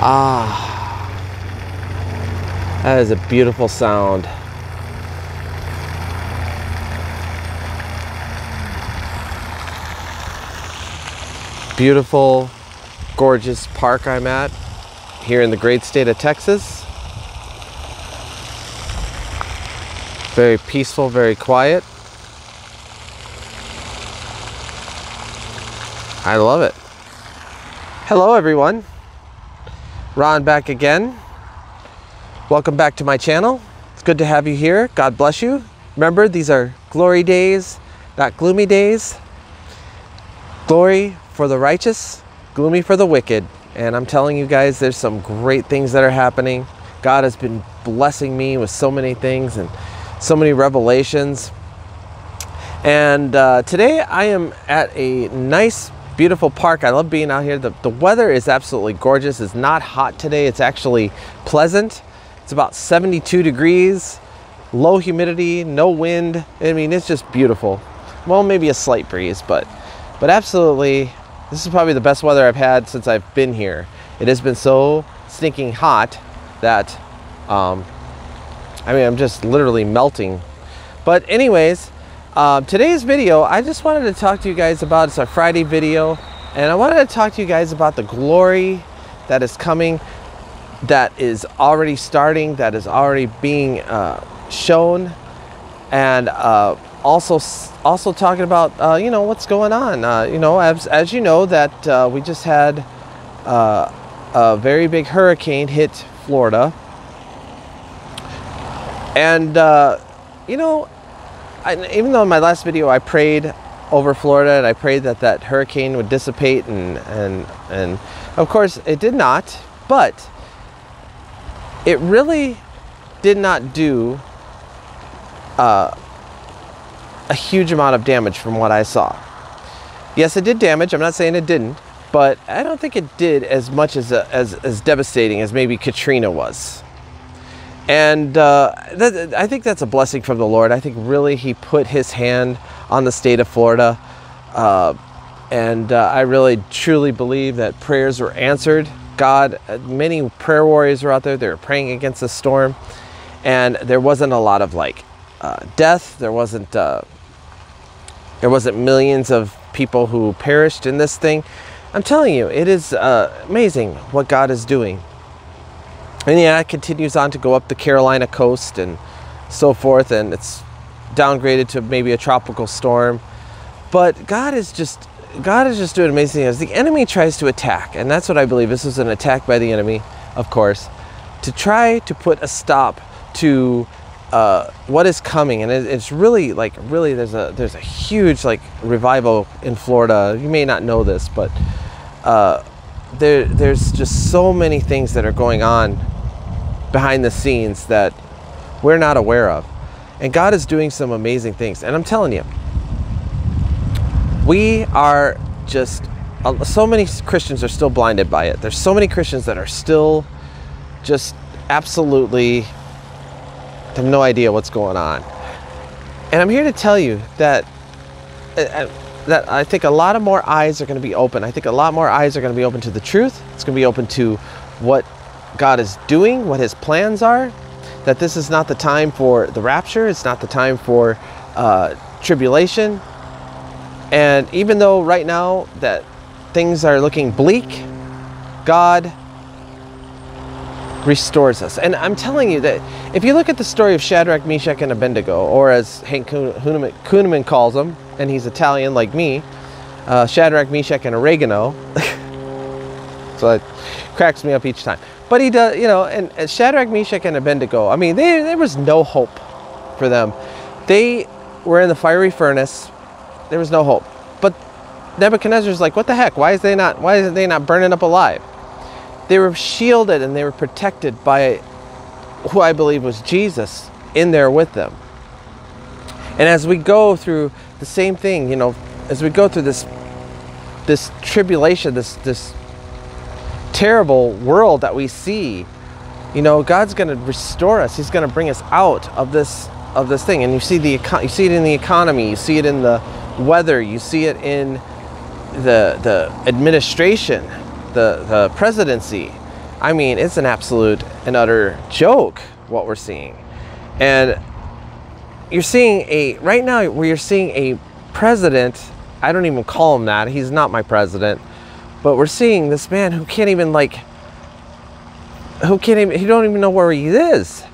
Ah, that is a beautiful sound. Beautiful, gorgeous park I'm at here in the great state of Texas. Very peaceful, very quiet. I love it. Hello everyone. Ron back again. Welcome back to my channel. It's good to have you here. God bless you. Remember, these are glory days, not gloomy days. Glory for the righteous, gloomy for the wicked. And I'm telling you guys, there's some great things that are happening. God has been blessing me with so many things and so many revelations. And today I am at a nice, beautiful park. I love being out here. The weather is absolutely gorgeous. It's not hot today. It's actually pleasant. It's about 72 degrees, low humidity, no wind. I mean, it's just beautiful. Well, maybe a slight breeze, but absolutely, this is probably the best weather I've had since I've been here. It has been so stinking hot that, I mean, I'm just literally melting. But anyways, today's video, I just wanted to talk to you guys about, it's a Friday video, and I wanted to talk to you guys about the glory that is coming, that is already starting, that is already being shown, and also talking about you know, what's going on. You know, as you know, that we just had a very big hurricane hit Florida, and you know, even though in my last video I prayed over Florida and I prayed that that hurricane would dissipate, and of course it did not, but it really did not do a huge amount of damage from what I saw. Yes, it did damage. I'm not saying it didn't, but I don't think it did as much as devastating as maybe Katrina was. And I think that's a blessing from the Lord. I think really He put His hand on the state of Florida. And I really truly believe that prayers were answered. God, many prayer warriors were out there. They were praying against the storm. And there wasn't a lot of like death. There wasn't millions of people who perished in this thing. I'm telling you, it is amazing what God is doing. And yeah, it continues on to go up the Carolina coast and so forth, and it's downgraded to maybe a tropical storm. But God is just doing amazing things. The enemy tries to attack, and that's what I believe. This is an attack by the enemy, of course, to try to put a stop to what is coming. And it's really like, there's a huge like revival in Florida. You may not know this, but there's just so many things that are going on behind the scenes that we're not aware of, and God is doing some amazing things. And I'm telling you, we are just so many Christians are still blinded by it. There's so many Christians that are still just absolutely have no idea what's going on. And I'm here to tell you that I think a lot of more eyes are going to be open. I think a lot more eyes are going to be open to the truth. It's going to be open to what God is doing, what His plans are, that this is not the time for the rapture. It's not the time for tribulation. And even though right now that things are looking bleak, God restores us. And I'm telling you that if you look at the story of Shadrach, Meshach, and Abednego, or as Hank Kuhneman calls them, and he's Italian like me, Shadrach, Meshach, and Oregano. So it cracks me up each time. But he does, you know, and Shadrach, Meshach, and Abednego, I mean, there was no hope for them. They were in the fiery furnace. There was no hope. But Nebuchadnezzar's like, what the heck? Why is they not burning up alive? They were shielded and they were protected by who I believe was Jesus in there with them. And as we go through the same thing, you know, as we go through this tribulation, this terrible world that we see, you know, God's going to restore us. He's going to bring us out of this thing. And you see it in the economy, you see it in the weather, you see it in the administration, the presidency. I mean, it's an absolute and utter joke what we're seeing. And you're seeing right now we're seeing a president. I don't even call him that. He's not my president. But we're seeing this man who can't even he don't even know where he is.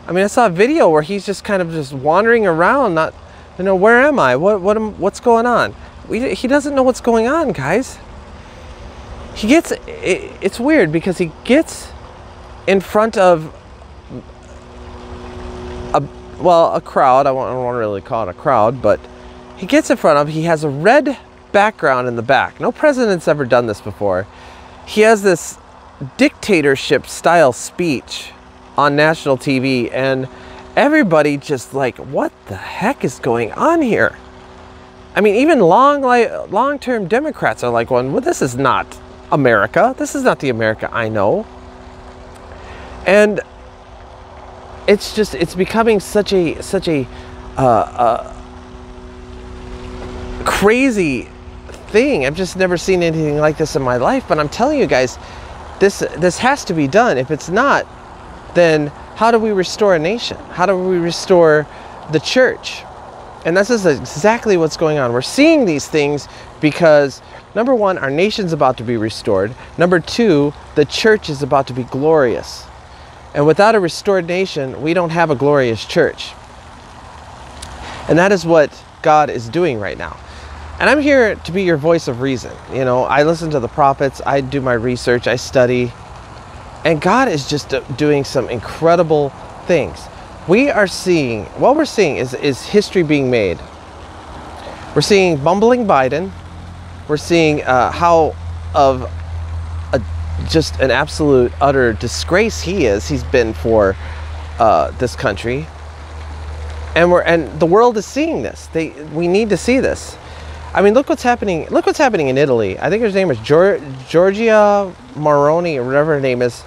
I mean, I saw a video where he's just kind of just wandering around, not, where am I? What's going on? He doesn't know what's going on, guys. It's weird because he gets in front of a crowd. I don't want to really call it a crowd, but he gets in front of, he has a red background in the back. No president's ever done this before. He has this dictatorship style speech on national TV, and everybody just like, what the heck is going on here? I mean, even long-term Democrats are like, well, this is not America. This is not the America I know. And it's becoming such a crazy thing. I've just never seen anything like this in my life. But I'm telling you guys, this has to be done. If it's not, then how do we restore a nation? How do we restore the church? And this is exactly what's going on. We're seeing these things because, number one, our nation's about to be restored. Number two, the church is about to be glorious. And without a restored nation, we don't have a glorious church. And that is what God is doing right now. And I'm here to be your voice of reason. I listen to the prophets, I do my research, I study. And God is just doing some incredible things. What we're seeing is history being made. We're seeing bumbling Biden. We're seeing how of just an absolute utter disgrace he's been for this country. And the world is seeing this. We need to see this. I mean, look what's happening. Look what's happening in Italy. I think her name is Giorgia Moroni, or whatever her name is.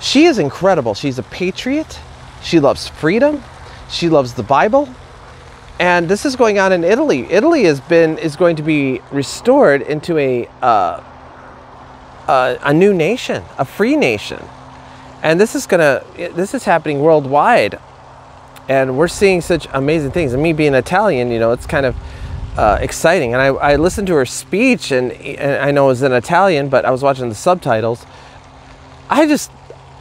She is incredible. She's a patriot. She loves freedom. She loves the Bible. And this is going on in Italy. Italy is going to be restored into a new nation, a free nation. And this is happening worldwide. And we're seeing such amazing things. And me being Italian, it's kind of exciting. And I listened to her speech, and I know it was in Italian, but I was watching the subtitles. I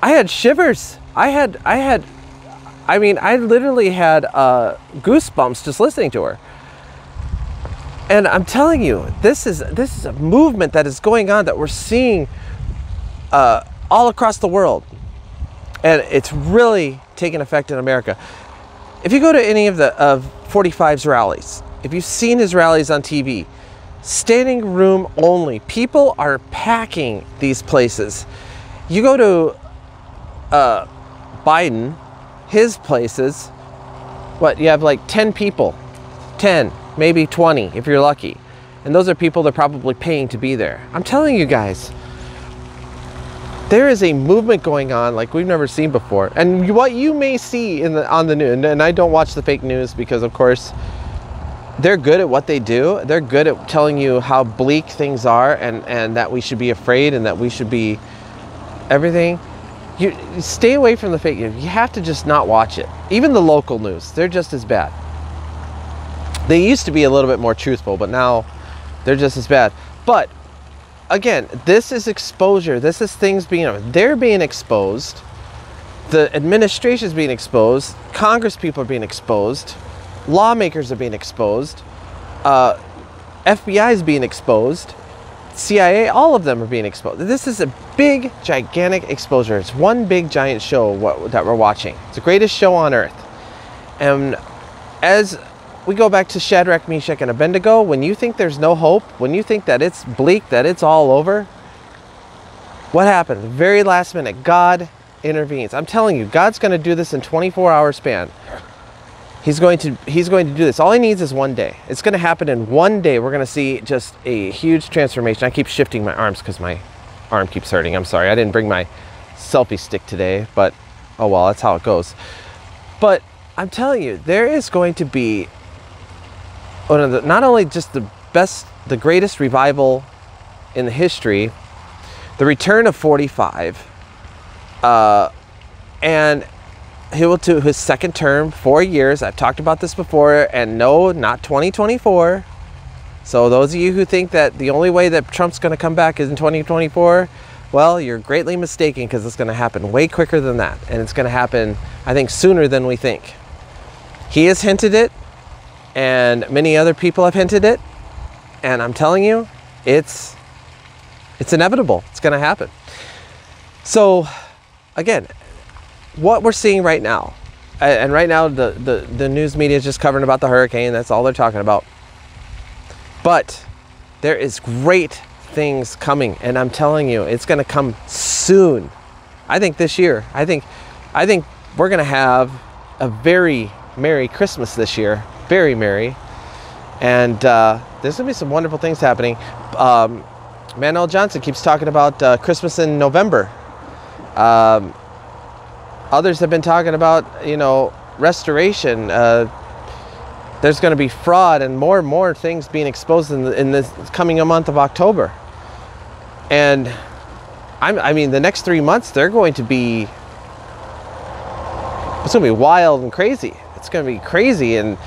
had shivers. I literally had goosebumps just listening to her. And I'm telling you, this is a movement that is going on that we're seeing all across the world. And it's really taking effect in America. If you go to any of 45's rallies, if you've seen his rallies on TV, standing room only, people are packing these places. You go to Biden, his places, you have like 10 people, 10, maybe 20 if you're lucky. And those are people they're probably paying to be there. I'm telling you guys, there is a movement going on like we've never seen before. And what you may see on the news, and I don't watch the fake news because, of course, they're good at what they do. They're good at telling you how bleak things are, and that we should be afraid, and that we should be everything. You stay away from the fake news. You have to just not watch it. Even the local news, they're just as bad. They used to be a little bit more truthful, but now they're just as bad. But again, this is exposure. This is things they're being exposed. The administration is being exposed. Congress people are being exposed. Lawmakers are being exposed. FBI is being exposed. CIA, all of them are being exposed. This is a big, gigantic exposure. It's one big, giant show that we're watching. It's the greatest show on earth. And as we go back to Shadrach, Meshach, and Abednego, when you think there's no hope, when you think that it's bleak, that it's all over, what happened? The very last minute, God intervenes. I'm telling you, God's going to do this in 24-hour span. He's going to do this. All he needs is one day. It's going to happen in one day. We're going to see just a huge transformation. I keep shifting my arms because my arm keeps hurting. I'm sorry. I didn't bring my selfie stick today, but oh well, that's how it goes. But I'm telling you, there is going to be not only just the greatest revival in the history, the return of 45, And he will do his second term, 4 years. I've talked about this before, and no, not 2024. So those of you who think that the only way that Trump's going to come back is in 2024, well, you're greatly mistaken, because it's going to happen way quicker than that. And it's going to happen, I think, sooner than we think. He has hinted it, and many other people have hinted it. And I'm telling you, it's inevitable. It's going to happen. So, again, what we're seeing right now, and right now the news media is just covering about the hurricane. That's all they're talking about. But there is great things coming, and I'm telling you, it's going to come soon. I think this year. I think we're going to have a very Merry Christmas this year. Very merry. And there's going to be some wonderful things happening. Manuel Johnson keeps talking about Christmas in November. Others have been talking about, restoration. There's going to be fraud and more things being exposed in this coming month of October. And I mean, the next 3 months, it's going to be wild and crazy. It's going to be crazy, and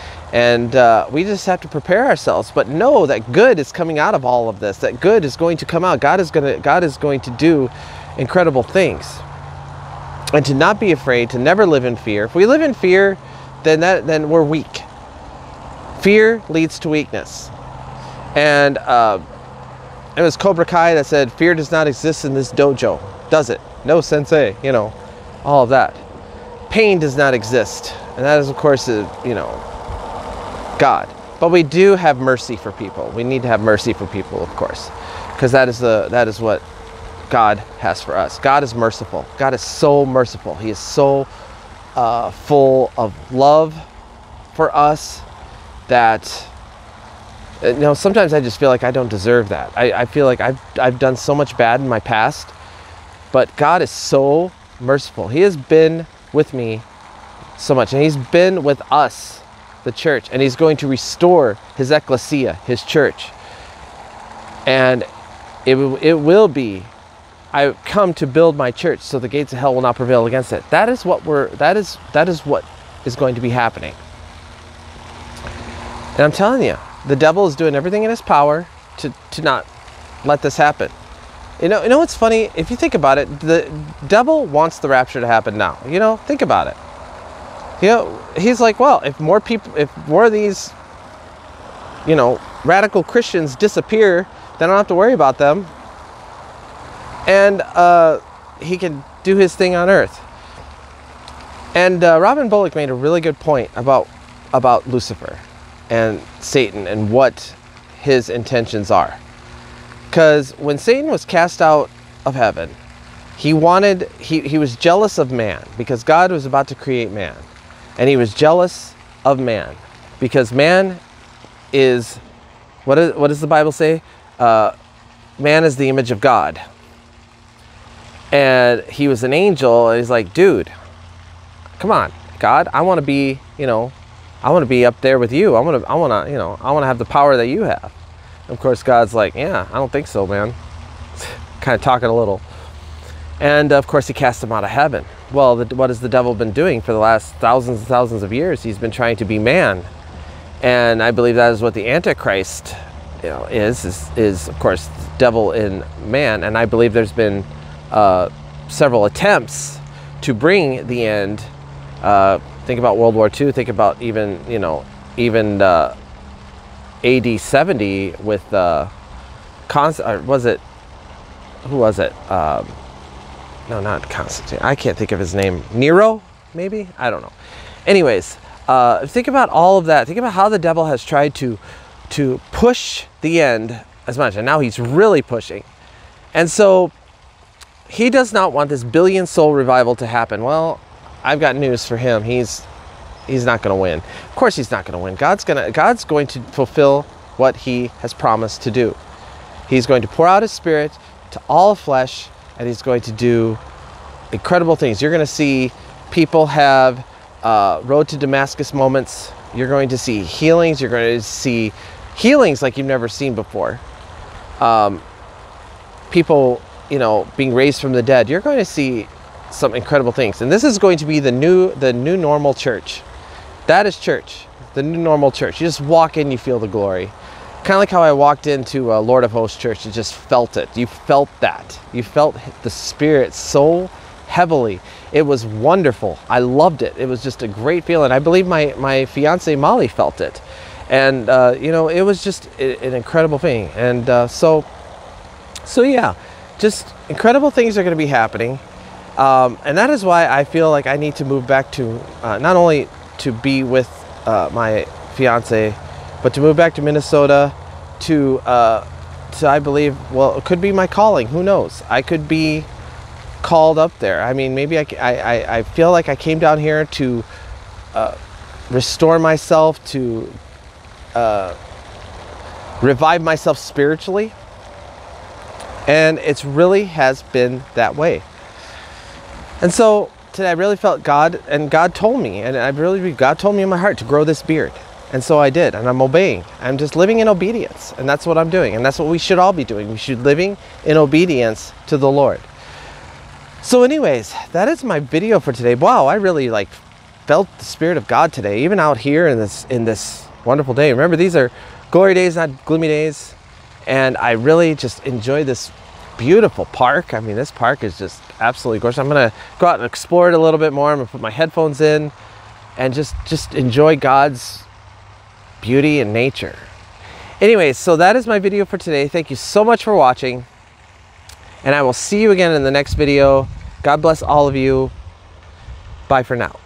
we just have to prepare ourselves. But know that good is coming out of all of this. That good is going to come out. God is going to do incredible things. And to not be afraid, to never live in fear. If we live in fear, then we're weak. Fear leads to weakness. And it was Cobra Kai that said, fear does not exist in this dojo, does it? No, sensei, all of that. Pain does not exist. And that is, of course, God. But we do have mercy for people. We need to have mercy for people, of course, because that is what God has for us. God is merciful. God is so merciful. He is so full of love for us that, sometimes I just feel like I don't deserve that. I feel like I've done so much bad in my past, but God is so merciful. He has been with me so much, and he's been with us, the church, and he's going to restore his ecclesia, his church. And it will be, I come to build my church so the gates of hell will not prevail against it. That is what that is what is going to be happening. And I'm telling you, the devil is doing everything in his power to not let this happen. You know what's funny? If you think about it, the devil wants the rapture to happen now. Think about it. He's like, well, if more of these, radical Christians disappear, then I don't have to worry about them. And he can do his thing on earth. And Robin Bullock made a really good point about Lucifer and Satan and what his intentions are. Because when Satan was cast out of heaven, he was jealous of man, because God was about to create man. And he was jealous of man because man is, what does the Bible say? Man is the image of God. And he was an angel, and he's like, dude, come on, God, I want to be, I want to be up there with you. I want to have the power that you have. And of course, God's like, yeah, I don't think so, man. Kind of talking a little. And of course, he cast him out of heaven. Well, what has the devil been doing for the last thousands and thousands of years? He's been trying to be man. And I believe that is what the Antichrist is of course, the devil in man. And I believe there's been several attempts to bring the end. Think about World War II. Think about even AD 70 with who was it? No, not Constantine. I can't think of his name. Nero, maybe? I don't know. Anyways, think about all of that. Think about how the devil has tried to push the end as much, and now he's really pushing. And so he does not want this billion soul revival to happen. Well, I've got news for him. He's not going to win. Of course he's not going to win. God's going to fulfill what he has promised to do. He's going to pour out his spirit to all flesh, and he's going to do incredible things. You're going to see people have road to Damascus moments. You're going to see healings. You're going to see healings like you've never seen before. People, being raised from the dead. You're going to see some incredible things. And this is going to be the new normal church. That is church, the new normal church. You just walk in, you feel the glory. Kind of like how I walked into a Lord of Hosts church. You just felt it. You felt that. You felt the Spirit so heavily. It was wonderful. I loved it. It was just a great feeling. I believe my fiance Molly felt it. And, you know, it was just an incredible thing. And so yeah, just incredible things are going to be happening. And that is why I feel like I need to move back to, not only to be with my fiance, but to move back to Minnesota to I believe, well, it could be my calling. Who knows? I could be called up there. I mean, maybe I feel like I came down here to restore myself, to revive myself spiritually. And it's really has been that way. And so today I really felt God, and God told me, and God told me in my heart to grow this beard. And so I did, and I'm obeying. I'm just living in obedience, and that's what I'm doing. And that's what we should all be doing. We should living in obedience to the Lord. So anyways, that is my video for today. Wow, I really like felt the Spirit of God today, even out here in this wonderful day. Remember, these are glory days, not gloomy days. And I really just enjoy this beautiful park. I mean, this park is just absolutely gorgeous. I'm gonna go out and explore it a little bit more. I'm gonna put my headphones in and just enjoy God's beauty and nature. Anyways, so that is my video for today. Thank you so much for watching, and I will see you again in the next video. God bless all of you. Bye for now.